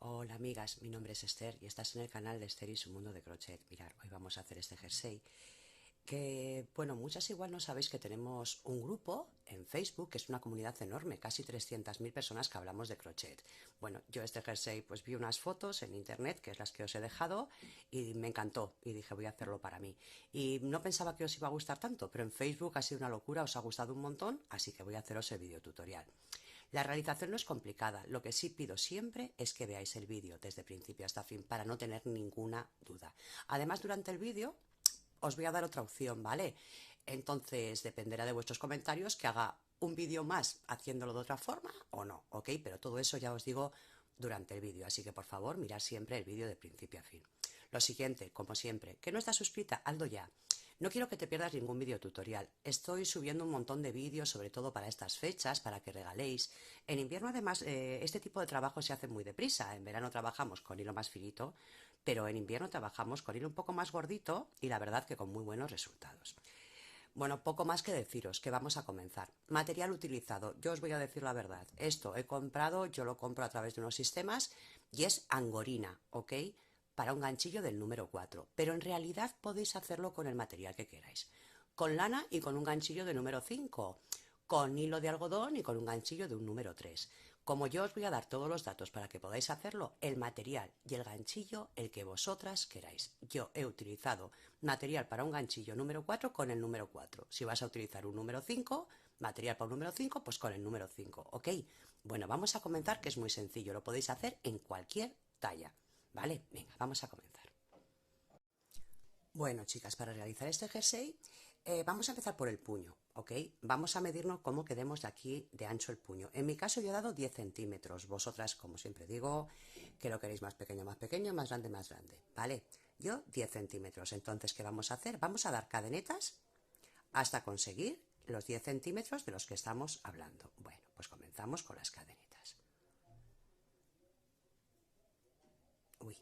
Hola amigas, mi nombre es Esther y estás en el canal de Esther y su mundo de crochet. Mirad, hoy vamos a hacer este jersey que, bueno, muchas igual no sabéis que tenemos un grupo en Facebook, que es una comunidad enorme, casi 300.000 personas que hablamos de crochet. Bueno, yo este jersey pues vi unas fotos en internet, que es las que os he dejado, y me encantó y dije voy a hacerlo para mí. Y no pensaba que os iba a gustar tanto, pero en Facebook ha sido una locura, os ha gustado un montón, así que voy a haceros el video tutorial. La realización no es complicada, lo que sí pido siempre es que veáis el vídeo desde principio hasta fin para no tener ninguna duda. Además, durante el vídeo os voy a dar otra opción, ¿vale? Entonces dependerá de vuestros comentarios que haga un vídeo más haciéndolo de otra forma o no, ¿ok? Pero todo eso ya os digo durante el vídeo, así que por favor mirad siempre el vídeo de principio a fin. Lo siguiente, como siempre, que no estás suscrita, hazlo ya. No quiero que te pierdas ningún vídeo tutorial. Estoy subiendo un montón de vídeos, sobre todo para estas fechas, para que regaléis. En invierno, además, este tipo de trabajo se hace muy deprisa. En verano trabajamos con hilo más finito, pero en invierno trabajamos con hilo un poco más gordito y la verdad que con muy buenos resultados. Bueno, poco más que deciros, que vamos a comenzar. Material utilizado, yo os voy a decir la verdad. Esto he comprado, yo lo compro a través de unos sistemas y es angorina, ¿ok? Para un ganchillo del número 4, pero en realidad podéis hacerlo con el material que queráis. Con lana y con un ganchillo de número 5, con hilo de algodón y con un ganchillo de un número 3. Como yo os voy a dar todos los datos para que podáis hacerlo, el material y el ganchillo, el que vosotras queráis. Yo he utilizado material para un ganchillo número 4 con el número 4. Si vas a utilizar un número 5, material para un número 5, pues con el número 5, ¿ok? Bueno, vamos a comenzar, que es muy sencillo, lo podéis hacer en cualquier talla, ¿vale? Venga, vamos a comenzar. Bueno, chicas, para realizar este jersey vamos a empezar por el puño, ¿ok? Vamos a medirnos cómo quedemos de aquí de ancho el puño. En mi caso yo he dado 10 centímetros. Vosotras, como siempre digo, que lo queréis más pequeño, más grande, ¿vale? Yo 10 centímetros. Entonces, ¿qué vamos a hacer? Vamos a dar cadenetas hasta conseguir los 10 centímetros de los que estamos hablando. Bueno, pues comenzamos con las cadenetas. Uy.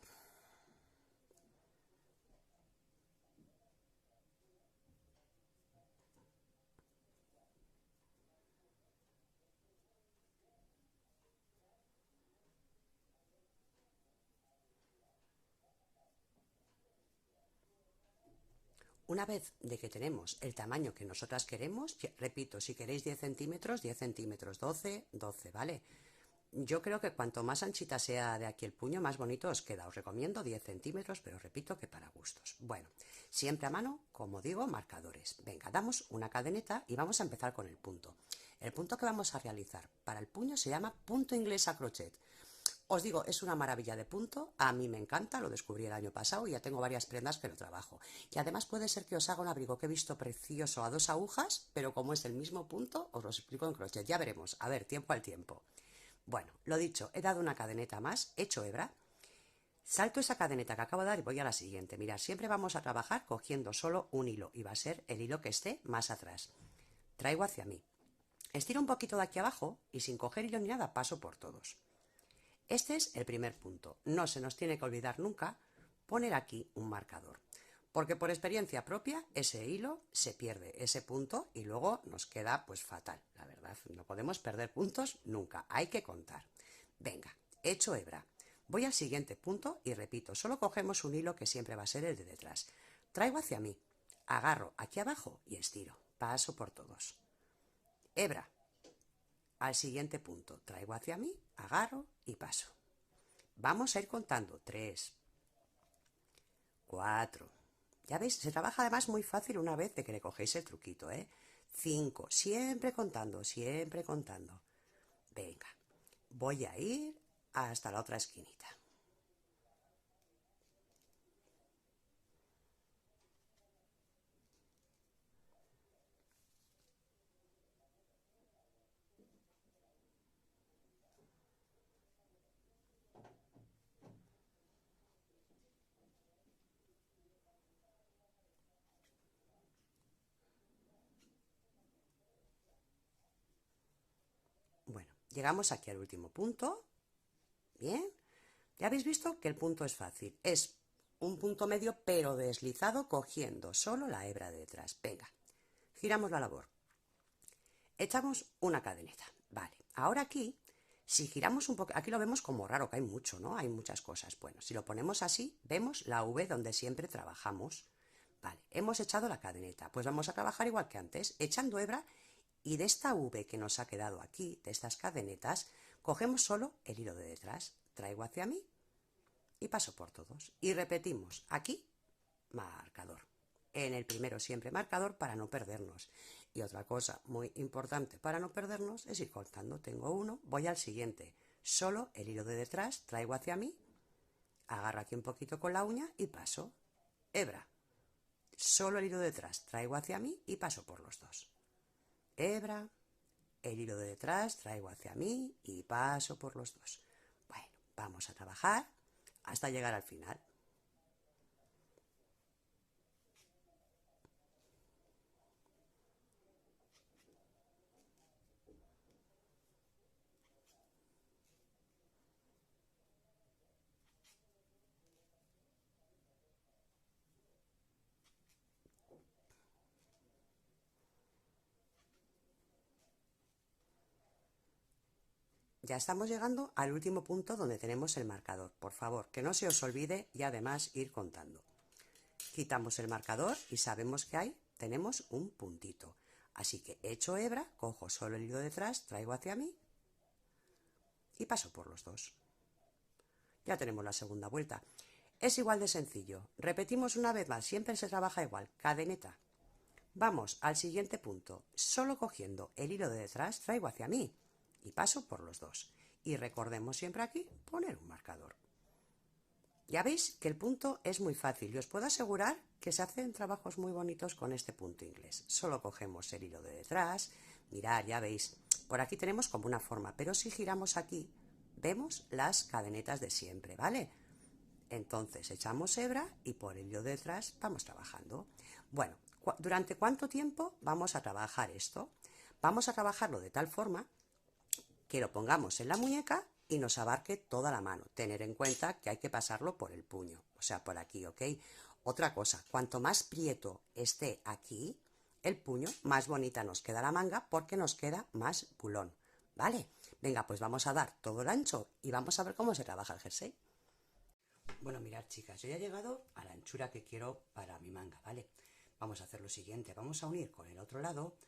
Una vez de que tenemos el tamaño que nosotras queremos, repito, si queréis 10 centímetros, 10 centímetros, 12, 12, ¿vale? Yo creo que cuanto más anchita sea de aquí el puño, más bonito os queda. Os recomiendo 10 centímetros, pero repito que para gustos. Bueno, siempre a mano, como digo, marcadores. Venga, damos una cadeneta y vamos a empezar con el punto. El punto que vamos a realizar para el puño se llama punto inglés a crochet. Os digo, es una maravilla de punto, a mí me encanta, lo descubrí el año pasado y ya tengo varias prendas que lo trabajo. Y además puede ser que os haga un abrigo que he visto precioso a 2 agujas, pero como es el mismo punto, os lo explico en crochet, ya veremos, a ver, tiempo al tiempo. Bueno, lo dicho, he dado una cadeneta más, he hecho hebra, salto esa cadeneta que acabo de dar y voy a la siguiente. Mirad, siempre vamos a trabajar cogiendo solo un hilo y va a ser el hilo que esté más atrás. Traigo hacia mí. Estiro un poquito de aquí abajo y sin coger hilo ni nada paso por todos. Este es el primer punto. No se nos tiene que olvidar nunca poner aquí un marcador, porque por experiencia propia ese hilo se pierde, ese punto, y luego nos queda pues fatal, la verdad. No podemos perder puntos nunca, hay que contar. Venga, he hecho hebra. Voy al siguiente punto y repito, solo cogemos un hilo que siempre va a ser el de detrás. Traigo hacia mí, agarro aquí abajo y estiro. Paso por todos. Hebra. Al siguiente punto, traigo hacia mí, agarro y paso. Vamos a ir contando. 3, 4. Ya veis, se trabaja además muy fácil una vez de que le cogéis el truquito, ¿eh? 5. Siempre contando, siempre contando. Venga, voy a ir hasta la otra esquinita. Bueno, llegamos aquí al último punto. Bien, ya habéis visto que el punto es fácil. Es un punto medio pero deslizado cogiendo solo la hebra de detrás. Venga, giramos la labor. Echamos una cadeneta. Vale, ahora aquí Si giramos un poco, aquí lo vemos como raro, que hay mucho, ¿no? Hay muchas cosas. Bueno, si lo ponemos así, vemos la V donde siempre trabajamos. Vale, hemos echado la cadeneta, pues vamos a trabajar igual que antes, echando hebra, y de esta V que nos ha quedado aquí, de estas cadenetas, cogemos solo el hilo de detrás, traigo hacia mí y paso por todos. Y repetimos, aquí, marcador. En el primero siempre marcador para no perdernos. Y otra cosa muy importante para no perdernos es ir contando. Tengo uno, voy al siguiente. Solo el hilo de detrás, traigo hacia mí, agarro aquí un poquito con la uña y paso. Hebra. Solo el hilo de detrás, traigo hacia mí y paso por los dos. Hebra, el hilo de detrás, traigo hacia mí y paso por los dos. Bueno, vamos a trabajar hasta llegar al final. Ya estamos llegando al último punto donde tenemos el marcador. Por favor, que no se os olvide y además ir contando. Quitamos el marcador y sabemos que ahí tenemos un puntito. Así que echo hebra, cojo solo el hilo detrás, traigo hacia mí y paso por los dos. Ya tenemos la segunda vuelta. Es igual de sencillo. Repetimos una vez más, siempre se trabaja igual. Cadeneta. Vamos al siguiente punto. Solo cogiendo el hilo de detrás, traigo hacia mí y paso por los dos. Y recordemos siempre aquí poner un marcador. Ya veis que el punto es muy fácil y os puedo asegurar que se hacen trabajos muy bonitos con este punto inglés. Solo cogemos el hilo de detrás, mirad, ya veis, por aquí tenemos como una forma, pero si giramos aquí, vemos las cadenetas de siempre, ¿vale? Entonces echamos hebra y por el hilo de detrás vamos trabajando. Bueno, ¿durante cuánto tiempo vamos a trabajar esto? Vamos a trabajarlo de tal forma que lo pongamos en la muñeca y nos abarque toda la mano. Tener en cuenta que hay que pasarlo por el puño, o sea, por aquí, ¿ok? Otra cosa, cuanto más prieto esté aquí el puño, más bonita nos queda la manga porque nos queda más bulón, ¿vale? Venga, pues vamos a dar todo el ancho y vamos a ver cómo se trabaja el jersey. Bueno, mirad, chicas, yo ya he llegado a la anchura que quiero para mi manga, ¿vale? Vamos a hacer lo siguiente, vamos a unir con el otro lado,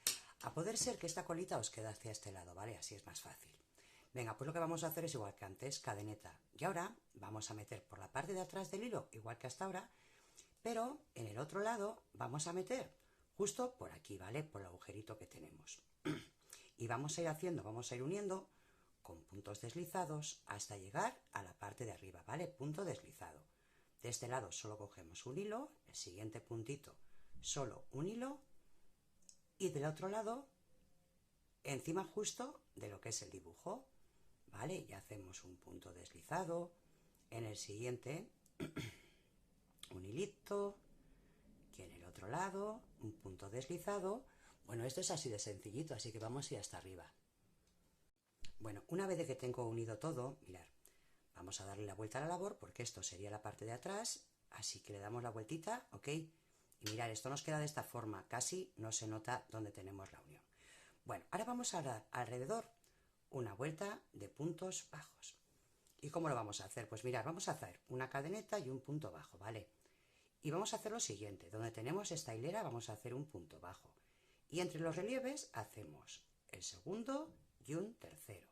a poder ser que esta colita os quede hacia este lado, ¿vale? Así es más fácil. Venga, pues lo que vamos a hacer es igual que antes, cadeneta. Y ahora vamos a meter por la parte de atrás del hilo, igual que hasta ahora, pero en el otro lado vamos a meter justo por aquí, ¿vale? Por el agujerito que tenemos. Y vamos a ir haciendo, vamos a ir uniendo con puntos deslizados hasta llegar a la parte de arriba, ¿vale? Punto deslizado. De este lado solo cogemos un hilo, el siguiente puntito solo un hilo y del otro lado encima justo de lo que es el dibujo, ¿vale? Y hacemos un punto deslizado, en el siguiente un hilito, y en el otro lado un punto deslizado. Bueno, esto es así de sencillito, así que vamos a ir hasta arriba. Bueno, una vez de que tengo unido todo, mirad, vamos a darle la vuelta a la labor porque esto sería la parte de atrás, así que le damos la vueltita, ¿ok? Y mirad, esto nos queda de esta forma, casi no se nota donde tenemos la unión. Bueno, ahora vamos a dar alrededor una vuelta de puntos bajos. ¿Y cómo lo vamos a hacer? Pues mirad, vamos a hacer una cadeneta y un punto bajo, ¿vale? Y vamos a hacer lo siguiente, donde tenemos esta hilera vamos a hacer un punto bajo. Y entre los relieves hacemos el segundo y un tercero.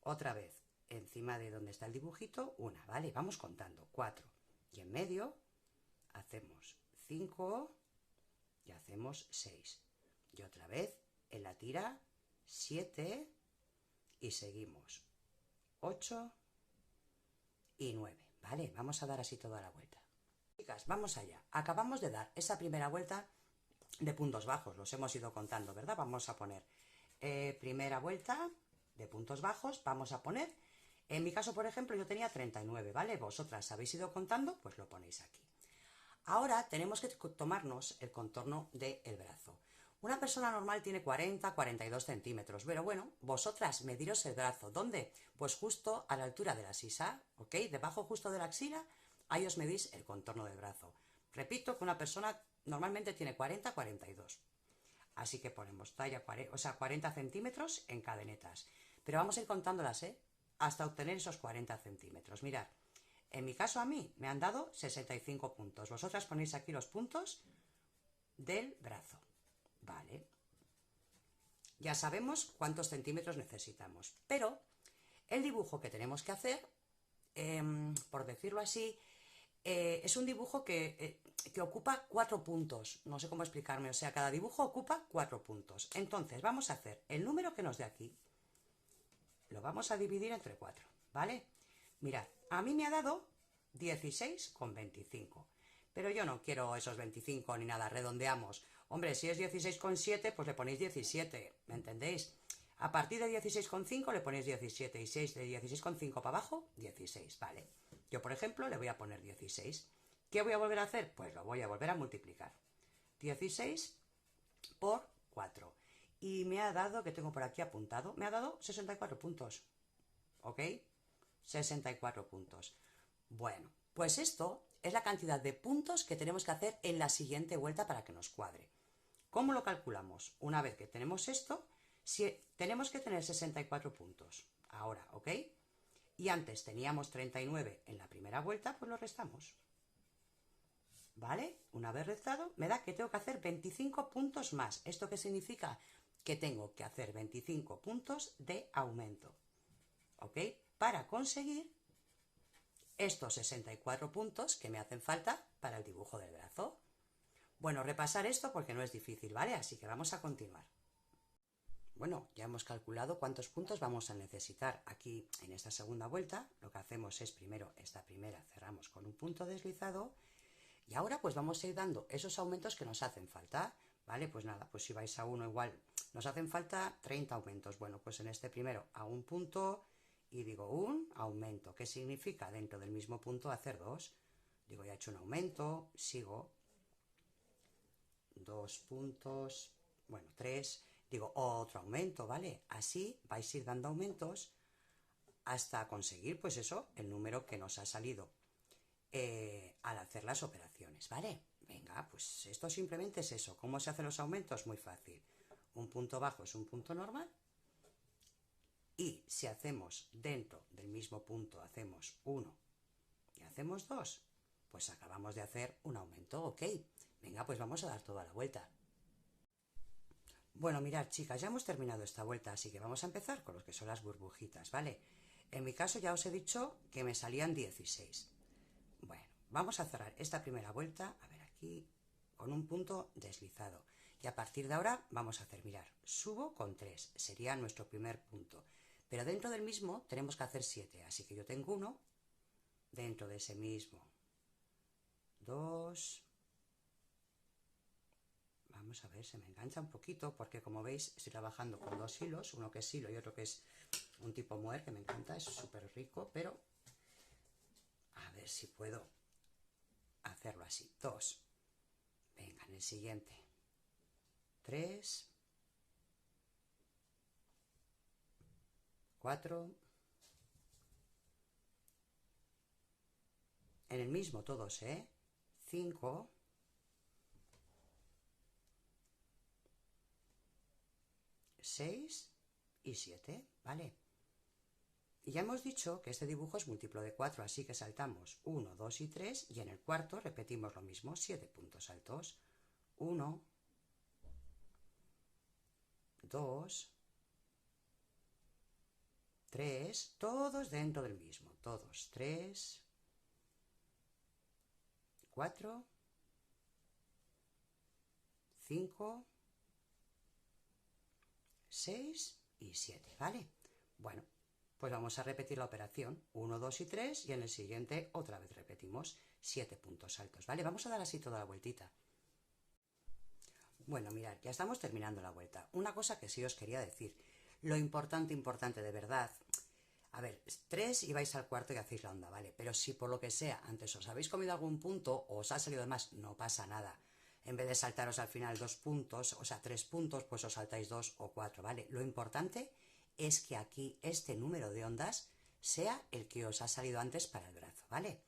Otra vez, encima de donde está el dibujito, una, ¿vale? Vamos contando, 4. Y en medio hacemos 5 y hacemos 6. Y otra vez, en la tira, 7 y seguimos 8 y 9, ¿vale? Vamos a dar así toda la vuelta. Chicas, vamos allá. Acabamos de dar esa primera vuelta de puntos bajos, los hemos ido contando, ¿verdad? Vamos a poner primera vuelta de puntos bajos, vamos a poner, en mi caso, por ejemplo, yo tenía 39, ¿vale? Vosotras habéis ido contando, pues lo ponéis aquí. Ahora tenemos que tomarnos el contorno del brazo. Una persona normal tiene 40-42 centímetros, pero bueno, vosotras mediros el brazo. ¿Dónde? Pues justo a la altura de la sisa, ¿ok? Debajo justo de la axila, ahí os medís el contorno del brazo. Repito que una persona normalmente tiene 40-42. Así que ponemos talla 40, o sea, 40 centímetros en cadenetas. Pero vamos a ir contándolas, ¿eh? hasta obtener esos 40 centímetros. Mirad, en mi caso a mí me han dado 65 puntos. Vosotras ponéis aquí los puntos del brazo. Vale. Ya sabemos cuántos centímetros necesitamos, pero el dibujo que tenemos que hacer, por decirlo así, es un dibujo que ocupa 4 puntos. No sé cómo explicarme, o sea, cada dibujo ocupa 4 puntos. Entonces vamos a hacer el número que nos dé aquí, lo vamos a dividir entre 4, ¿vale? Mirad, a mí me ha dado 16,25, pero yo no quiero esos 25 ni nada, redondeamos. Hombre, si es 16,7, pues le ponéis 17, ¿me entendéis? A partir de 16,5 le ponéis 17 y 6 de 16,5 para abajo, 16, ¿vale? Yo, por ejemplo, le voy a poner 16. ¿Qué voy a volver a hacer? Pues lo voy a volver a multiplicar. 16 por 4. Y me ha dado, que tengo por aquí apuntado, me ha dado 64 puntos. ¿Ok? 64 puntos. Bueno, pues esto es la cantidad de puntos que tenemos que hacer en la siguiente vuelta para que nos cuadre. ¿Cómo lo calculamos? Una vez que tenemos esto, si tenemos que tener 64 puntos. Ahora, ¿ok? Y antes teníamos 39 en la primera vuelta, pues lo restamos. ¿Vale? Una vez restado, me da que tengo que hacer 25 puntos más. ¿Esto qué significa? Que tengo que hacer 25 puntos de aumento. ¿Ok? Para conseguir estos 64 puntos que me hacen falta para el dibujo del brazo. Bueno, repasar esto porque no es difícil, ¿vale? Así que vamos a continuar. Bueno, ya hemos calculado cuántos puntos vamos a necesitar. Aquí, en esta segunda vuelta, lo que hacemos es primero, esta primera cerramos con un punto deslizado y ahora pues vamos a ir dando esos aumentos que nos hacen falta, ¿vale? Pues nada, pues si vais a uno igual, nos hacen falta 30 aumentos. Bueno, pues en este primero a un punto y digo un aumento. ¿Qué significa? Dentro del mismo punto hacer dos. Digo, ya he hecho un aumento, sigo, 2 puntos, bueno, 3, digo otro aumento, ¿vale? Así vais a ir dando aumentos hasta conseguir, pues eso, el número que nos ha salido al hacer las operaciones, ¿vale? Venga, pues esto simplemente es eso. ¿Cómo se hacen los aumentos? Muy fácil. Un punto bajo es un punto normal y si hacemos dentro del mismo punto, hacemos 1 y hacemos 2, pues acabamos de hacer un aumento, ¿ok? Venga, pues vamos a dar toda la vuelta. Bueno, mirad, chicas, ya hemos terminado esta vuelta, así que vamos a empezar con lo que son las burbujitas, ¿vale? En mi caso ya os he dicho que me salían 16. Bueno, vamos a cerrar esta primera vuelta, a ver aquí, con un punto deslizado. Y a partir de ahora vamos a hacer, mirar, subo con 3, sería nuestro primer punto. Pero dentro del mismo tenemos que hacer 7, así que yo tengo 1, dentro de ese mismo, 2, vamos a ver, se me engancha un poquito porque como veis estoy trabajando con 2 hilos, uno que es hilo y otro que es un tipo mohair que me encanta, es súper rico, pero a ver si puedo hacerlo así. 2, venga, en el siguiente, 3, 4, en el mismo todos, 5, 6 y 7, ¿vale? Y ya hemos dicho que este dibujo es múltiplo de 4, así que saltamos 1, 2 y 3 y en el cuarto repetimos lo mismo, 7 puntos altos. 1, 2, 3, todos dentro del mismo, todos, 3, 4, 5, 6 y 7, ¿vale? Bueno, pues vamos a repetir la operación, 1, 2 y 3 y en el siguiente otra vez repetimos 7 puntos altos, ¿vale? Vamos a dar así toda la vueltita. Bueno, mirad, ya estamos terminando la vuelta. Una cosa que sí os quería decir, lo importante de verdad, a ver, 3 y vais al cuarto y hacéis la onda, ¿vale? Pero si por lo que sea antes os habéis comido algún punto o os ha salido de más, no pasa nada. En vez de saltaros al final 2 puntos, o sea, 3 puntos, pues os saltáis 2 o 4, ¿vale? Lo importante es que aquí este número de ondas sea el que os ha salido antes para el brazo, ¿vale?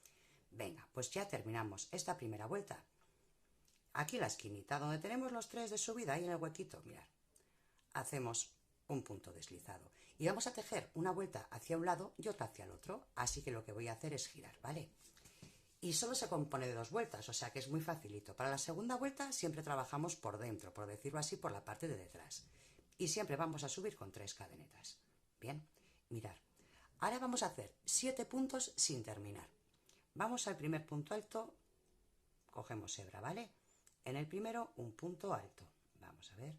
Venga, pues ya terminamos esta primera vuelta. Aquí la esquinita donde tenemos los 3 de subida, ahí en el huequito, mirad. Hacemos un punto deslizado. Y vamos a tejer una vuelta hacia un lado y otra hacia el otro, así que lo que voy a hacer es girar, ¿vale? Y solo se compone de 2 vueltas, o sea que es muy facilito. Para la segunda vuelta siempre trabajamos por dentro, por decirlo así, por la parte de detrás. Y siempre vamos a subir con 3 cadenetas. Bien, mirad. Ahora vamos a hacer 7 puntos sin terminar. Vamos al primer punto alto, cogemos hebra, ¿vale? En el primero un punto alto. Vamos a ver,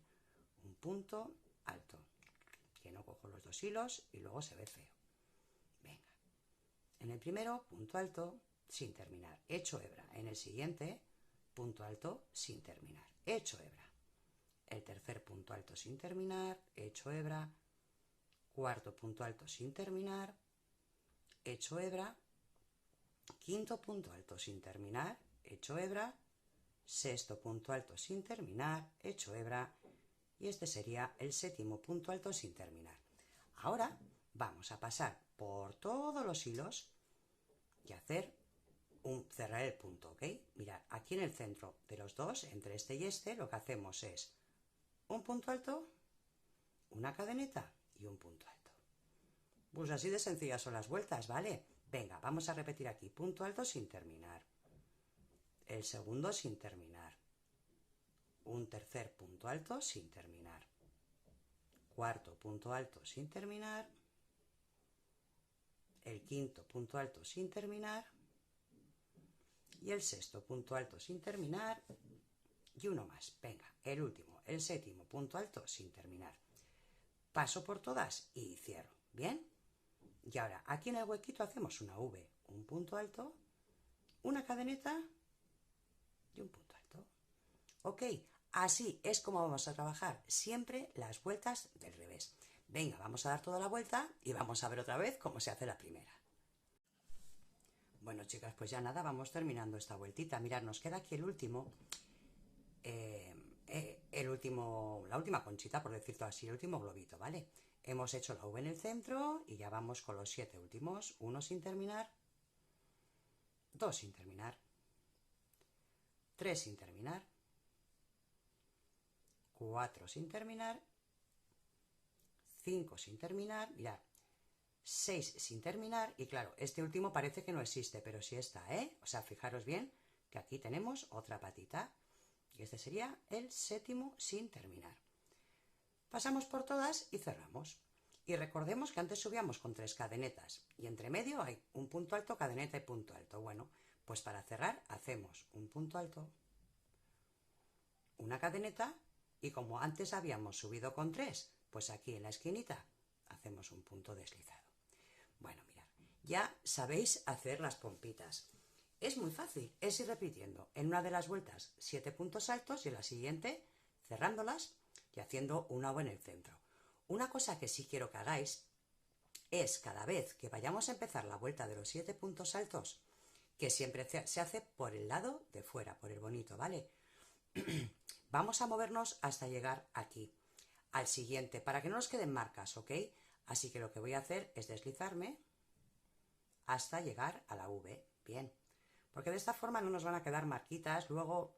un punto alto. Que no cojo los 2 hilos y luego se ve feo. Venga. En el primero, punto alto, sin terminar. Hecho hebra. En el siguiente, punto alto, sin terminar. Hecho hebra. El tercer punto alto sin terminar, hecho hebra. Cuarto punto alto sin terminar, hecho hebra. Quinto punto alto sin terminar, hecho hebra. Sexto punto alto sin terminar, hecho hebra. Y este sería el séptimo punto alto sin terminar. Ahora vamos a pasar por todos los hilos y hacer cerrar el punto, ¿ok? Mirad, aquí en el centro de los dos, entre este y este, lo que hacemos es un punto alto, una cadeneta y un punto alto. Pues así de sencillas son las vueltas, ¿vale? Venga, vamos a repetir aquí, punto alto sin terminar, el segundo sin terminar, un tercer punto alto sin terminar, cuarto punto alto sin terminar, el quinto punto alto sin terminar y el sexto punto alto sin terminar y uno más. Venga, el último, el séptimo punto alto sin terminar. Paso por todas y cierro. ¿Bien? Y ahora, aquí en el huequito hacemos una V, un punto alto, una cadeneta y un punto alto. ¿Ok? Así es como vamos a trabajar siempre las vueltas del revés. Venga, vamos a dar toda la vuelta y vamos a ver otra vez cómo se hace la primera. Bueno, chicas, pues ya nada, vamos terminando esta vueltita. Mirad, nos queda aquí la última conchita, por decirlo así, el último globito, ¿vale? Hemos hecho la V en el centro y ya vamos con los 7 últimos. 1 sin terminar, 2 sin terminar, 3 sin terminar, 4 sin terminar, 5 sin terminar, mirad, 6 sin terminar y claro, este último parece que no existe, pero sí está, ¿eh? O sea, fijaros bien que aquí tenemos otra patita y este sería el séptimo sin terminar. Pasamos por todas y cerramos. Y recordemos que antes subíamos con 3 cadenetas y entre medio hay un punto alto, cadeneta y punto alto. Bueno, pues para cerrar hacemos un punto alto, una cadeneta y como antes habíamos subido con 3, pues aquí en la esquinita hacemos un punto deslizado. Bueno, mirad, ya sabéis hacer las pompitas. Es muy fácil, es ir repitiendo en una de las vueltas 7 puntos altos y en la siguiente cerrándolas y haciendo una O en el centro. Una cosa que sí quiero que hagáis es cada vez que vayamos a empezar la vuelta de los 7 puntos altos, que siempre se hace por el lado de fuera, por el bonito, ¿vale? Vamos a movernos hasta llegar aquí, al siguiente, para que no nos queden marcas, ¿ok? Así que lo que voy a hacer es deslizarme hasta llegar a la V, bien, porque de esta forma no nos van a quedar marquitas luego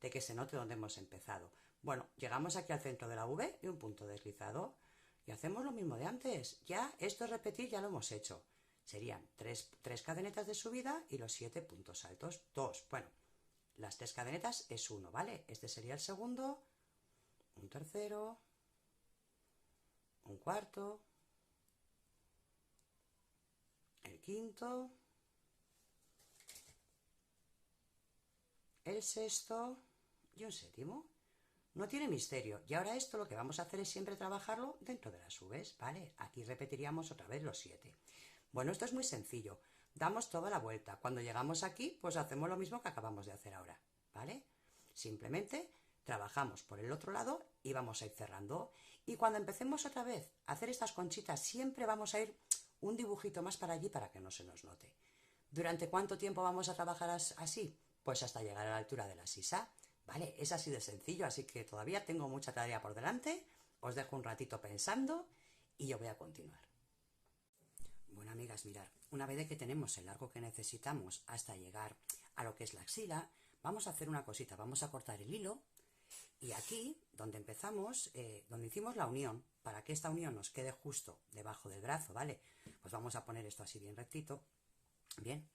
de que se note dónde hemos empezado. Bueno, llegamos aquí al centro de la V y un punto deslizado y hacemos lo mismo de antes. Ya, esto es repetir, ya lo hemos hecho. Serían 3 cadenetas de subida y los 7 puntos altos. 2, bueno, las 3 cadenetas es 1, ¿vale? Este sería el segundo, un tercero, un cuarto, el quinto, el sexto y un séptimo. No tiene misterio. Y ahora esto lo que vamos a hacer es siempre trabajarlo dentro de las V's, ¿vale? Aquí repetiríamos otra vez los 7. Bueno, esto es muy sencillo. Damos toda la vuelta. Cuando llegamos aquí, pues hacemos lo mismo que acabamos de hacer ahora, ¿vale? Simplemente trabajamos por el otro lado y vamos a ir cerrando. Y cuando empecemos otra vez a hacer estas conchitas, siempre vamos a ir un dibujito más para allí para que no se nos note. ¿Durante cuánto tiempo vamos a trabajar así? Pues hasta llegar a la altura de la sisa. ¿Vale? Es así de sencillo, así que todavía tengo mucha tarea por delante. Os dejo un ratito pensando y yo voy a continuar. Bueno, amigas, mirad, una vez que tenemos el largo que necesitamos hasta llegar a lo que es la axila, vamos a hacer una cosita. Vamos a cortar el hilo Y aquí, donde empezamos, donde hicimos la unión, para que esta unión nos quede justo debajo del brazo, ¿vale? Pues vamos a poner esto así bien rectito, bien.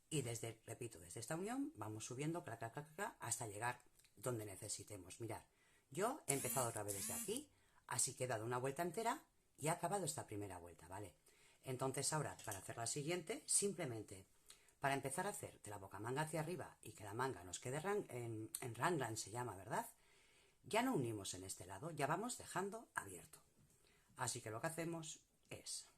Y desde, repito, desde esta unión vamos subiendo clac, clac, clac, clac, hasta llegar donde necesitemos. Mirad, yo he empezado otra vez desde aquí, así que he dado una vuelta entera y he acabado esta primera vuelta, ¿vale? Entonces ahora, para hacer la siguiente, simplemente, para empezar a hacer de la bocamanga hacia arriba y que la manga nos quede en raglan, se llama, ¿verdad? Ya no unimos en este lado, ya vamos dejando abierto. Así que lo que hacemos es,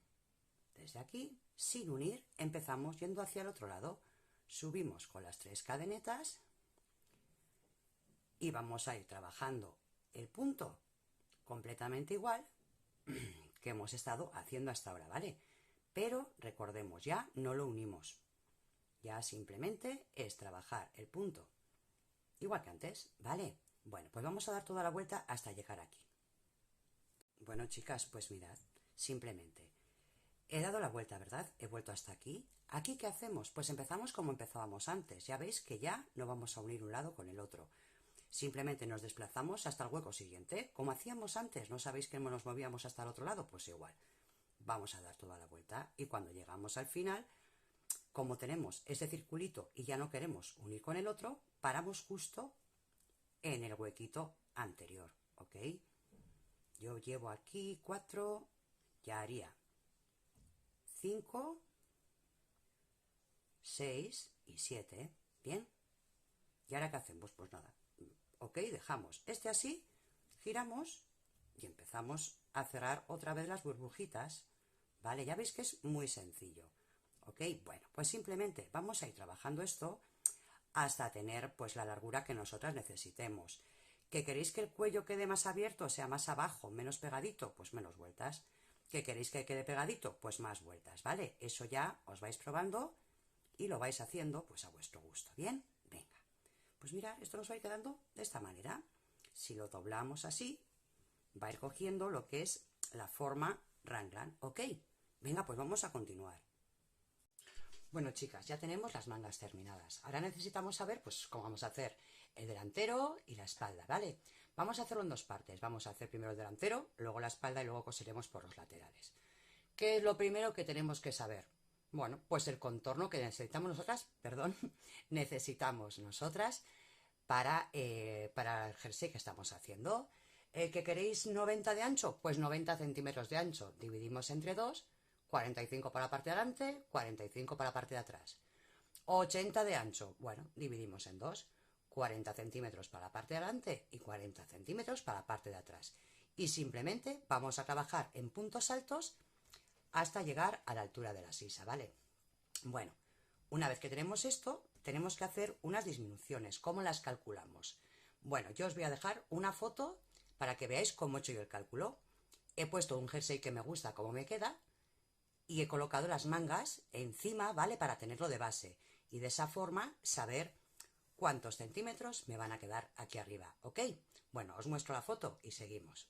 desde aquí, sin unir, empezamos yendo hacia el otro lado. Subimos con las 3 cadenetas y vamos a ir trabajando el punto completamente igual que hemos estado haciendo hasta ahora, ¿vale? Pero recordemos, ya no lo unimos. Ya simplemente es trabajar el punto igual que antes, ¿vale? Bueno, pues vamos a dar toda la vuelta hasta llegar aquí. Bueno, chicas, pues mirad, simplemente he dado la vuelta, ¿verdad? He vuelto hasta aquí. ¿Aquí qué hacemos? Pues empezamos como empezábamos antes. Ya veis que ya no vamos a unir un lado con el otro. Simplemente nos desplazamos hasta el hueco siguiente, como hacíamos antes. ¿No sabéis que nos movíamos hasta el otro lado? Pues igual. Vamos a dar toda la vuelta y cuando llegamos al final, como tenemos ese circulito y ya no queremos unir con el otro, paramos justo en el huequito anterior, ¿ok? Yo llevo aquí 4, ya haría 5, 6 y 7, ¿bien? ¿Y ahora qué hacemos? Pues nada, ok, dejamos este así, giramos y empezamos a cerrar otra vez las burbujitas, ¿vale? Ya veis que es muy sencillo, ok. Bueno, pues simplemente vamos a ir trabajando esto hasta tener pues la largura que nosotras necesitemos. ¿Que queréis que el cuello quede más abierto, o sea, más abajo, menos pegadito? Pues menos vueltas. ¿Que queréis que quede pegadito? Pues más vueltas, ¿vale? Eso ya os vais probando y lo vais haciendo pues a vuestro gusto, ¿bien? Venga, pues mira, esto nos va a ir quedando de esta manera. Si lo doblamos así, va a ir cogiendo lo que es la forma raglan, ¿ok? Venga, pues vamos a continuar. Bueno, chicas, ya tenemos las mangas terminadas. Ahora necesitamos saber, pues, cómo vamos a hacer el delantero y la espalda, ¿vale? Vamos a hacerlo en dos partes. Vamos a hacer primero el delantero, luego la espalda y luego coseremos por los laterales. ¿Qué es lo primero que tenemos que saber? Bueno, pues el contorno que necesitamos nosotras, perdón, necesitamos nosotras para el jersey que estamos haciendo. ¿Que queréis 90 de ancho? Pues 90 centímetros de ancho. Dividimos entre 2, 45 para la parte de adelante, 45 para la parte de atrás. 80 de ancho, bueno, dividimos en 2, 40 centímetros para la parte de adelante y 40 centímetros para la parte de atrás. Y simplemente vamos a trabajar en puntos altos hasta llegar a la altura de la sisa, ¿vale? Bueno, una vez que tenemos esto, tenemos que hacer unas disminuciones. ¿Cómo las calculamos? Bueno, yo os voy a dejar una foto para que veáis cómo he hecho yo el cálculo. He puesto un jersey que me gusta, cómo me queda, y he colocado las mangas encima, ¿vale? Para tenerlo de base. Y de esa forma saber cuántos centímetros me van a quedar aquí arriba, ¿ok? Bueno, os muestro la foto y seguimos.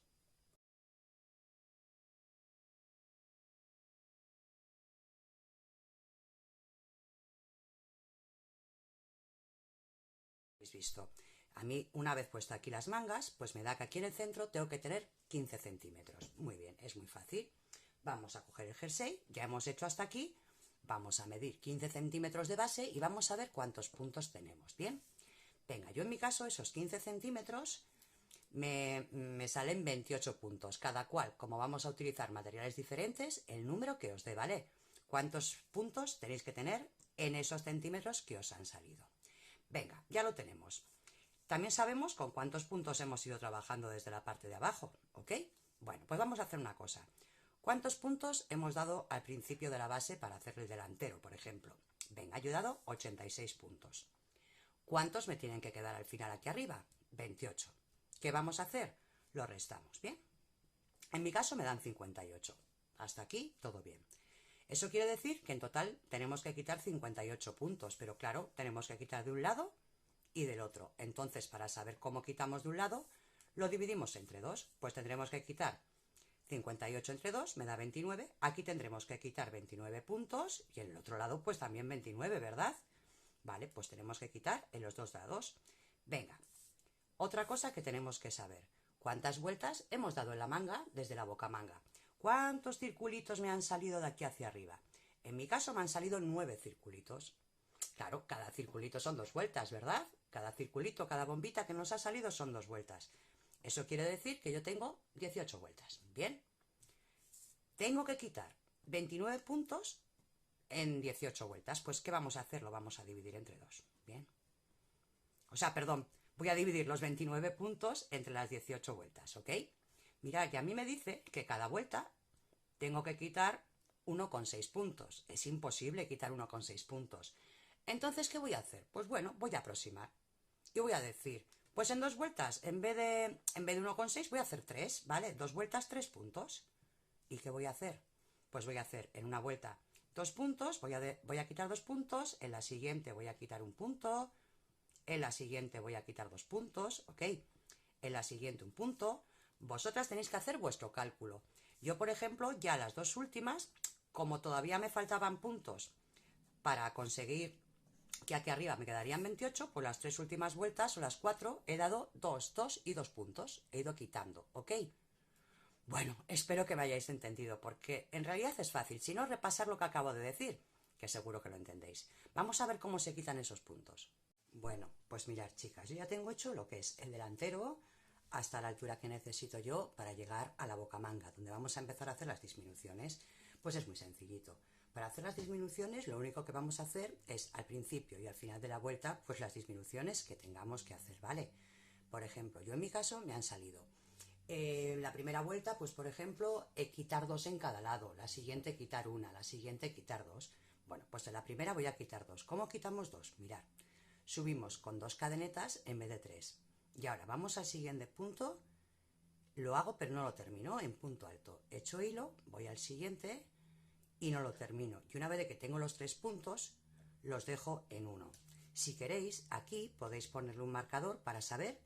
Habéis visto. A mí, una vez puesto aquí las mangas, pues me da que aquí en el centro tengo que tener 15 centímetros. Muy bien, es muy fácil. Vamos a coger el jersey, ya hemos hecho hasta aquí. Vamos a medir 15 centímetros de base y vamos a ver cuántos puntos tenemos, ¿bien? Venga, yo en mi caso esos 15 centímetros me salen 28 puntos. Cada cual, como vamos a utilizar materiales diferentes, el número que os dé, ¿vale? ¿Cuántos puntos tenéis que tener en esos centímetros que os han salido? Venga, ya lo tenemos. También sabemos con cuántos puntos hemos ido trabajando desde la parte de abajo, ¿ok? Bueno, pues vamos a hacer una cosa. ¿Cuántos puntos hemos dado al principio de la base para hacer el delantero, por ejemplo? Venga, yo he dado 86 puntos. ¿Cuántos me tienen que quedar al final aquí arriba? 28. ¿Qué vamos a hacer? Lo restamos, ¿bien? En mi caso me dan 58. Hasta aquí todo bien. Eso quiere decir que en total tenemos que quitar 58 puntos, pero claro, tenemos que quitar de un lado y del otro. Entonces, para saber cómo quitamos de un lado, lo dividimos entre 2. Pues tendremos que quitar 58 entre 2, me da 29. Aquí tendremos que quitar 29 puntos y en el otro lado pues también 29, ¿verdad? Vale, pues tenemos que quitar en los dos lados. Venga, Otra cosa que tenemos que saber, ¿cuántas vueltas hemos dado en la manga desde la bocamanga? ¿Cuántos circulitos me han salido de aquí hacia arriba? En mi caso me han salido 9 circulitos. Claro, cada circulito son 2 vueltas, ¿verdad? Cada circulito, cada bombita que nos ha salido son 2 vueltas. Eso quiere decir que yo tengo 18 vueltas. Bien. Tengo que quitar 29 puntos en 18 vueltas. Pues, ¿qué vamos a hacer? Lo vamos a dividir entre 2. Bien. O sea, perdón, voy a dividir los 29 puntos entre las 18 vueltas, ¿ok? Mirad, y a mí me dice que cada vuelta tengo que quitar 1,6 puntos. Es imposible quitar 1,6 puntos. Entonces, ¿qué voy a hacer? Pues bueno, voy a aproximar. Y voy a decir, pues en 2 vueltas, en vez de 1,6 voy a hacer 3, ¿vale? 2 vueltas, 3 puntos. ¿Y qué voy a hacer? Pues voy a hacer en una vuelta 2 puntos, voy a quitar 2 puntos, en la siguiente voy a quitar 1 punto, en la siguiente voy a quitar 2 puntos, ¿ok? En la siguiente 1 punto. Vosotras tenéis que hacer vuestro cálculo. Yo, por ejemplo, ya las 2 últimas, como todavía me faltaban puntos para conseguir que aquí arriba me quedarían 28, pues las 3 últimas vueltas o las 4 he dado 2, 2 y 2 puntos. He ido quitando, ¿ok? Bueno, espero que me hayáis entendido, porque en realidad es fácil, si no, repasar lo que acabo de decir, que seguro que lo entendéis. Vamos a ver cómo se quitan esos puntos. Bueno, pues mirad, chicas, yo ya tengo hecho lo que es el delantero hasta la altura que necesito yo para llegar a la bocamanga, donde vamos a empezar a hacer las disminuciones. Pues es muy sencillito. Para hacer las disminuciones, lo único que vamos a hacer es al principio y al final de la vuelta, pues las disminuciones que tengamos que hacer, ¿vale? Por ejemplo, yo en mi caso me han salido la primera vuelta, pues por ejemplo, quitar 2 en cada lado, la siguiente quitar 1, la siguiente quitar 2. Bueno, pues en la primera voy a quitar 2. ¿Cómo quitamos 2? Mirad, subimos con 2 cadenetas en vez de 3. Y ahora vamos al siguiente punto, lo hago pero no lo termino, en punto alto. Echo hilo, voy al siguiente y no lo termino. Y una vez que tengo los 3 puntos, los dejo en 1. Si queréis, aquí podéis ponerle un marcador para saber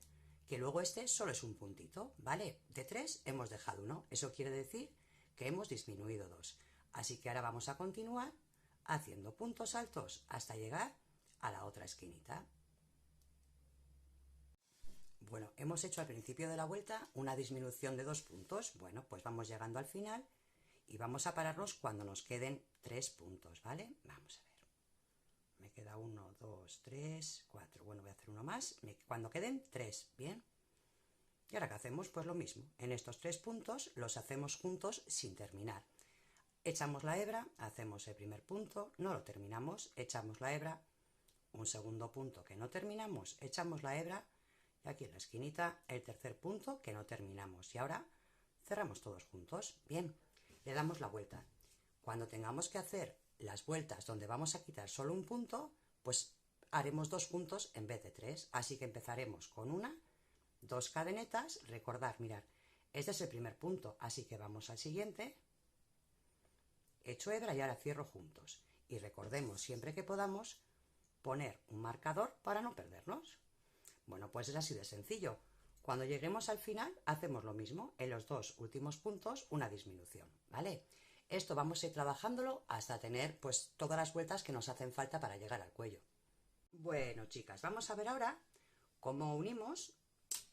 que luego este solo es un puntito, ¿vale? De 3 hemos dejado 1. Eso quiere decir que hemos disminuido 2. Así que ahora vamos a continuar haciendo puntos altos hasta llegar a la otra esquinita. Bueno, hemos hecho al principio de la vuelta una disminución de 2 puntos. Bueno, pues vamos llegando al final y vamos a pararnos cuando nos queden 3 puntos, ¿vale? Vamos a ver. Me queda 1, 2, 3, 4. Bueno, voy a hacer uno más. Cuando queden 3, ¿bien? Y ahora, ¿qué hacemos? Pues lo mismo. En estos 3 puntos los hacemos juntos sin terminar. Echamos la hebra, hacemos el primer punto, no lo terminamos, echamos la hebra, un segundo punto que no terminamos, echamos la hebra, y aquí en la esquinita el tercer punto que no terminamos. Y ahora cerramos todos juntos. Bien, le damos la vuelta. Cuando tengamos que hacer las vueltas donde vamos a quitar solo un punto, pues haremos 2 puntos en vez de 3. Así que empezaremos con 1, 2 cadenetas. Recordad, mirad, este es el primer punto, así que vamos al siguiente. Echo hebra y ahora cierro juntos. Y recordemos siempre que podamos poner un marcador para no perdernos. Bueno, pues es así de sencillo. Cuando lleguemos al final hacemos lo mismo. En los 2 últimos puntos una disminución, ¿vale? Esto vamos a ir trabajándolo hasta tener pues todas las vueltas que nos hacen falta para llegar al cuello. Bueno, chicas, vamos a ver ahora cómo unimos.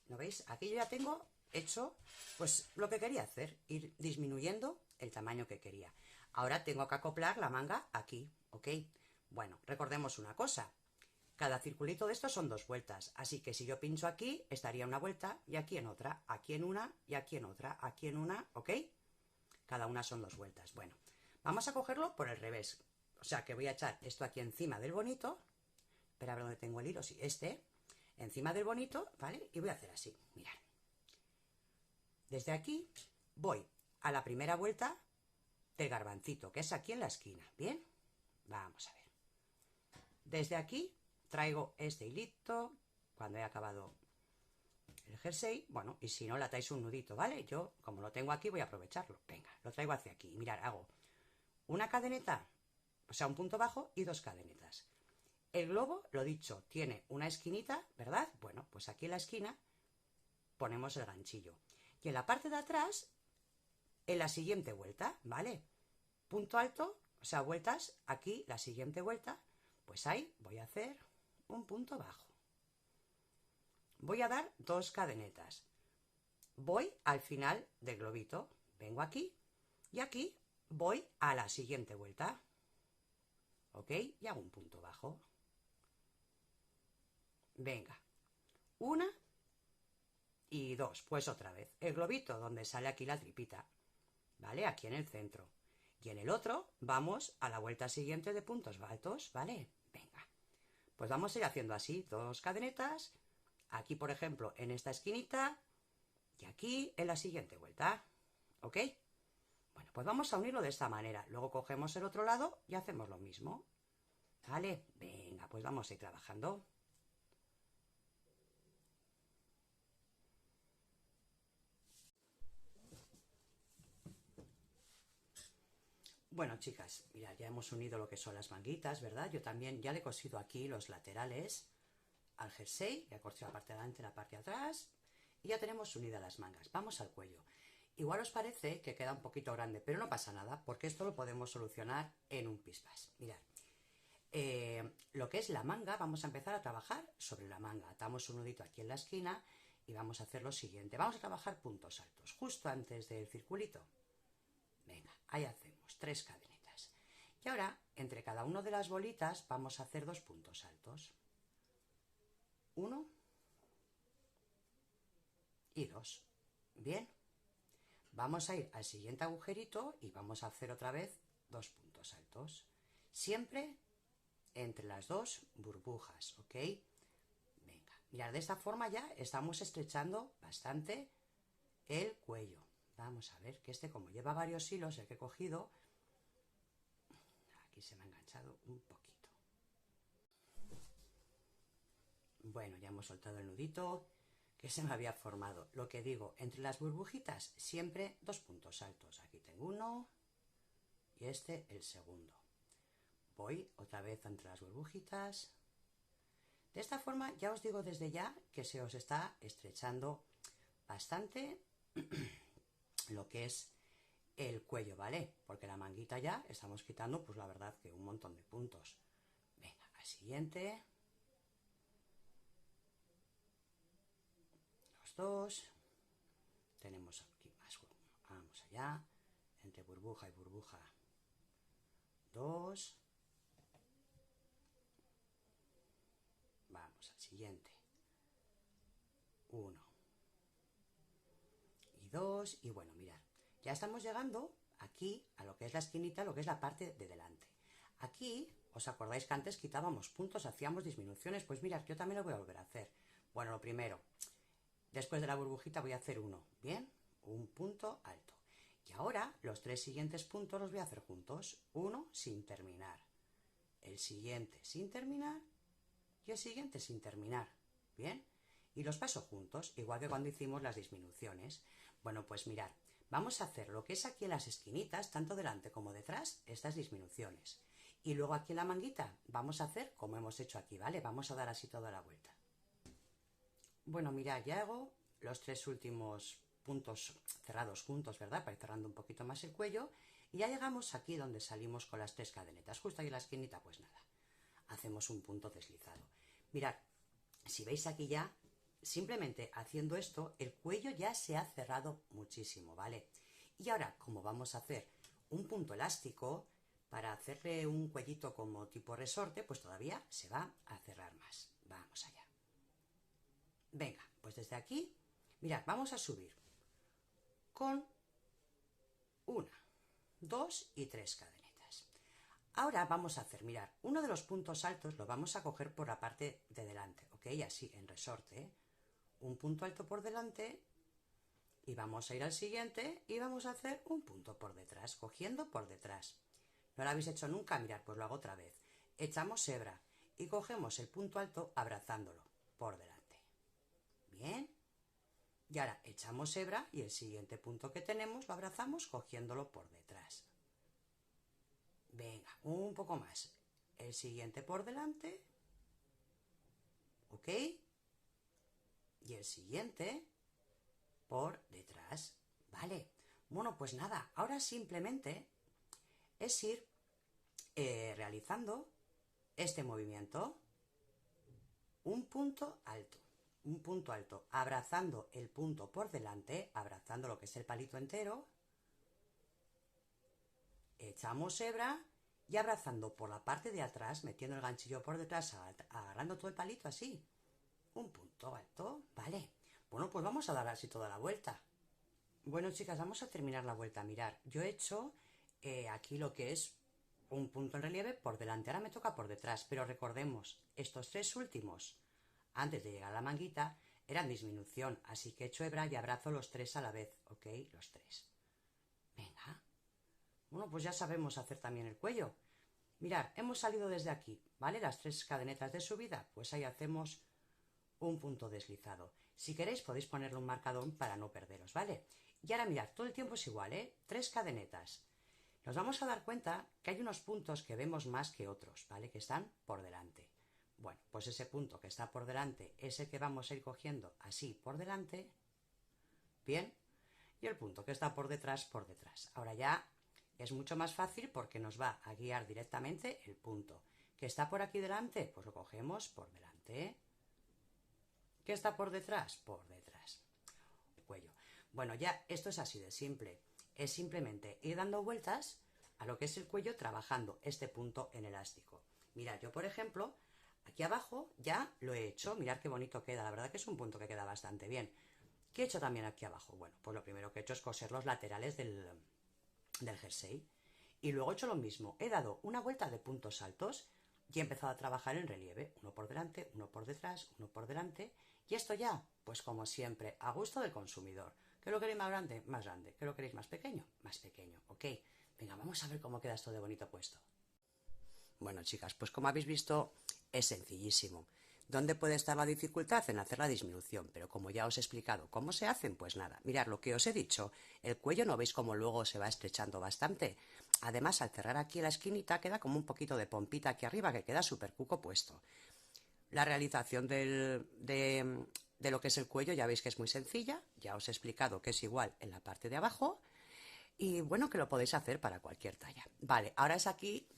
¿No veis? Aquí yo ya tengo hecho pues lo que quería hacer, ir disminuyendo el tamaño que quería. Ahora tengo que acoplar la manga aquí, ¿ok? Bueno, recordemos una cosa. Cada circulito de estos son 2 vueltas, así que si yo pincho aquí, estaría una vuelta y aquí en otra, aquí en una y aquí en otra, aquí en una, ¿ok? Cada una son 2 vueltas. Bueno, vamos a cogerlo por el revés. O sea que voy a echar esto aquí encima del bonito. Espera a ver dónde tengo el hilo, sí, este. Encima del bonito, ¿vale? Y voy a hacer así, mirad. Desde aquí voy a la primera vuelta del garbancito, que es aquí en la esquina, ¿bien? Vamos a ver. Desde aquí traigo este hilito, cuando he acabado el jersey, bueno, y si no, le atáis un nudito, ¿vale? Yo, como lo tengo aquí, voy a aprovecharlo. Venga, lo traigo hacia aquí. Mirad, hago una cadeneta, o sea, un punto bajo y 2 cadenetas. El globo, lo dicho, tiene una esquinita, ¿verdad? Bueno, pues aquí en la esquina ponemos el ganchillo. Y en la parte de atrás, en la siguiente vuelta, ¿vale? Punto alto, o sea, vueltas, aquí la siguiente vuelta, pues ahí voy a hacer un punto bajo. voy a dar 2 cadenetas. Voy al final del globito, vengo aquí y aquí voy a la siguiente vuelta, ¿ok? Y hago un punto bajo. Venga, 1 y 2, pues otra vez, el globito donde sale aquí la tripita, ¿vale? Aquí en el centro. Y en el otro vamos a la vuelta siguiente de puntos altos, ¿vale? Venga, pues vamos a ir haciendo así, 2 cadenetas, aquí por ejemplo en esta esquinita y aquí en la siguiente vuelta, ¿ok? Bueno, pues vamos a unirlo de esta manera, luego cogemos el otro lado y hacemos lo mismo, ¿vale? Venga, pues vamos a ir trabajando. Bueno, chicas, mirad, ya hemos unido lo que son las manguitas, ¿verdad? Yo también ya le he cosido aquí los laterales al jersey, ya he cosido la parte de adelante, la parte de atrás, y ya tenemos unidas las mangas. Vamos al cuello. Igual os parece que queda un poquito grande, pero no pasa nada, porque esto lo podemos solucionar en un pispás. Mirad, lo que es la manga, vamos a empezar a trabajar sobre la manga. Atamos un nudito aquí en la esquina y vamos a hacer lo siguiente. Vamos a trabajar puntos altos, justo antes del circulito. Venga, ahí hacemos 3 cadenetas. Y ahora, entre cada una de las bolitas, vamos a hacer 2 puntos altos. 1 y 2. Bien. Vamos a ir al siguiente agujerito y vamos a hacer otra vez 2 puntos altos. Siempre entre las 2 burbujas, ¿ok? Venga, mirad, de esta forma ya estamos estrechando bastante el cuello. Vamos a ver que este, como lleva varios hilos, el que he cogido, aquí se me ha enganchado un poquito. Bueno, ya hemos soltado el nudito que se me había formado. Lo que digo, entre las burbujitas siempre 2 puntos altos. Aquí tengo uno y este el segundo. Voy otra vez entre las burbujitas. De esta forma ya os digo desde ya que se os está estrechando bastante lo que es el cuello, ¿vale? Porque la manguita ya estamos quitando, pues la verdad que un montón de puntos. Venga, al siguiente. Los 2. Tenemos aquí más. Vamos allá. Entre burbuja y burbuja. 2. Vamos al siguiente. 1 y 2. Y bueno, mirad, ya estamos llegando aquí a lo que es la esquinita, lo que es la parte de delante. Aquí, ¿os acordáis que antes quitábamos puntos, hacíamos disminuciones? Pues mirad, yo también lo voy a volver a hacer. Bueno, lo primero, después de la burbujita voy a hacer uno, ¿bien? Un punto alto. Y ahora los 3 siguientes puntos los voy a hacer juntos. Uno sin terminar, el siguiente sin terminar y el siguiente sin terminar, ¿bien? Y los paso juntos, igual que cuando hicimos las disminuciones. Bueno, pues mirad, vamos a hacer lo que es aquí en las esquinitas, tanto delante como detrás, estas disminuciones. Y luego aquí en la manguita vamos a hacer como hemos hecho aquí, ¿vale? Vamos a dar así toda la vuelta. Bueno, mirad, ya hago los 3 últimos puntos cerrados juntos, ¿verdad? Para ir cerrando un poquito más el cuello. Y ya llegamos aquí donde salimos con las 3 cadenetas. Justo ahí en la esquinita, pues nada. Hacemos un punto deslizado. Mirad, si veis aquí ya, simplemente haciendo esto, el cuello ya se ha cerrado muchísimo, ¿vale? Y ahora, como vamos a hacer un punto elástico, para hacerle un cuellito como tipo resorte, pues todavía se va a cerrar más. Vamos allá. Venga, pues desde aquí, mirad, vamos a subir con 1, 2 y 3 cadenetas. Ahora vamos a hacer, mirad, uno de los puntos altos lo vamos a coger por la parte de delante, ¿ok? Así, en resorte, ¿eh? Un punto alto por delante y vamos a ir al siguiente y vamos a hacer un punto por detrás, cogiendo por detrás. ¿No lo habéis hecho nunca? Mirad, pues lo hago otra vez. Echamos hebra y cogemos el punto alto abrazándolo por delante. Bien. Y ahora echamos hebra y el siguiente punto que tenemos lo abrazamos cogiéndolo por detrás. Venga, un poco más. El siguiente por delante. ¿Ok? Y el siguiente por detrás. Vale. Bueno, pues nada, ahora simplemente es ir realizando este movimiento. Un punto alto. un punto alto, abrazando el punto por delante, abrazando lo que es el palito entero, echamos hebra y abrazando por la parte de atrás, metiendo el ganchillo por detrás, agarrando todo el palito así, un punto alto, ¿vale? Bueno, pues vamos a dar así toda la vuelta. Bueno, chicas, vamos a terminar la vuelta. Mirar, yo he hecho aquí lo que es un punto en relieve por delante. Ahora me toca por detrás, pero recordemos, estos tres últimos, antes de llegar a la manguita, eran disminución, así que echo hebra y abrazo los tres a la vez, ¿ok? Los tres. Venga. Bueno, pues ya sabemos hacer también el cuello. Mirad, hemos salido desde aquí, ¿vale? Las tres cadenetas de subida, pues ahí hacemos un punto deslizado. Si queréis podéis ponerle un marcador para no perderos, ¿vale? Y ahora mirad, todo el tiempo es igual, ¿eh? Tres cadenetas. Nos vamos a dar cuenta que hay unos puntos que vemos más que otros, ¿vale? Que están por delante. Bueno, pues ese punto que está por delante es el que vamos a ir cogiendo así por delante. Bien. Y el punto que está por detrás, por detrás. Ahora ya es mucho más fácil porque nos va a guiar directamente el punto. ¿Que está por aquí delante? Pues lo cogemos por delante. ¿Qué está por detrás? Por detrás. El cuello. Bueno, ya esto es así de simple. Es simplemente ir dando vueltas a lo que es el cuello trabajando este punto en elástico. Mirad, yo por ejemplo, aquí abajo ya lo he hecho. Mirad qué bonito queda. La verdad que es un punto que queda bastante bien. ¿Qué he hecho también aquí abajo? Bueno, pues lo primero que he hecho es coser los laterales del jersey. Y luego he hecho lo mismo. He dado una vuelta de puntos altos y he empezado a trabajar en relieve. Uno por delante, uno por detrás, uno por delante. Y esto ya, pues como siempre, a gusto del consumidor. ¿Qué lo queréis más grande? Más grande. ¿Qué lo queréis más pequeño? Más pequeño. ¿Ok? Venga, vamos a ver cómo queda esto de bonito puesto. Bueno, chicas, pues como habéis visto, es sencillísimo. ¿Dónde puede estar la dificultad? En hacer la disminución, pero como ya os he explicado cómo se hacen, pues nada. Mirad lo que os he dicho, el cuello no veis cómo luego se va estrechando bastante. Además, al cerrar aquí la esquinita queda como un poquito de pompita aquí arriba que queda súper cuco puesto. La realización de lo que es el cuello ya veis que es muy sencilla, ya os he explicado que es igual en la parte de abajo y bueno, que lo podéis hacer para cualquier talla. Vale, ahora es aquí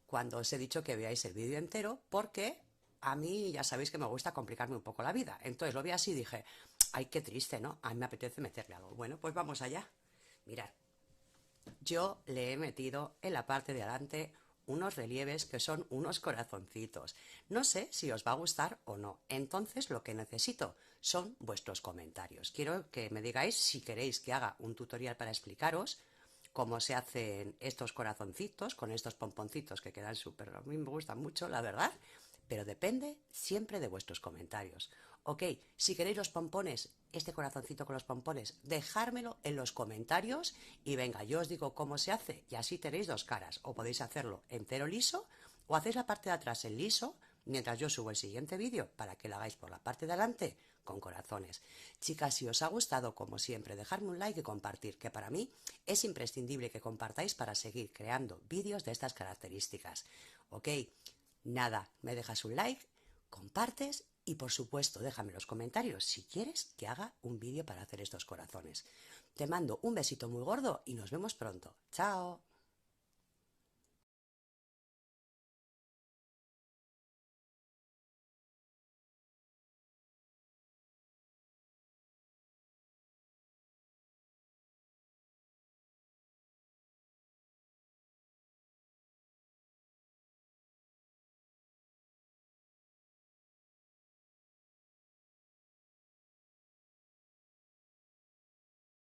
cuando os he dicho que veáis el vídeo entero porque a mí ya sabéis que me gusta complicarme un poco la vida. Entonces lo vi así y dije, ay, qué triste, ¿no? A mí me apetece meterle algo. Bueno, pues vamos allá. Mirad, yo le he metido en la parte de adelante unos relieves que son unos corazoncitos. No sé si os va a gustar o no. Entonces lo que necesito son vuestros comentarios. Quiero que me digáis si queréis que haga un tutorial para explicaros cómo se hacen estos corazoncitos con estos pomponcitos que quedan súper, a mí me gustan mucho, la verdad, pero depende siempre de vuestros comentarios. Ok, si queréis los pompones, este corazoncito con los pompones, dejármelo en los comentarios y venga, yo os digo cómo se hace y así tenéis dos caras. O podéis hacerlo entero liso o hacéis la parte de atrás en liso mientras yo subo el siguiente vídeo para que lo hagáis por la parte de adelante con corazones. Chicas, si os ha gustado, como siempre, dejadme un like y compartir, que para mí es imprescindible que compartáis para seguir creando vídeos de estas características. Ok, nada, me dejas un like, compartes y por supuesto déjame en los comentarios si quieres que haga un vídeo para hacer estos corazones. Te mando un besito muy gordo y nos vemos pronto. ¡Chao!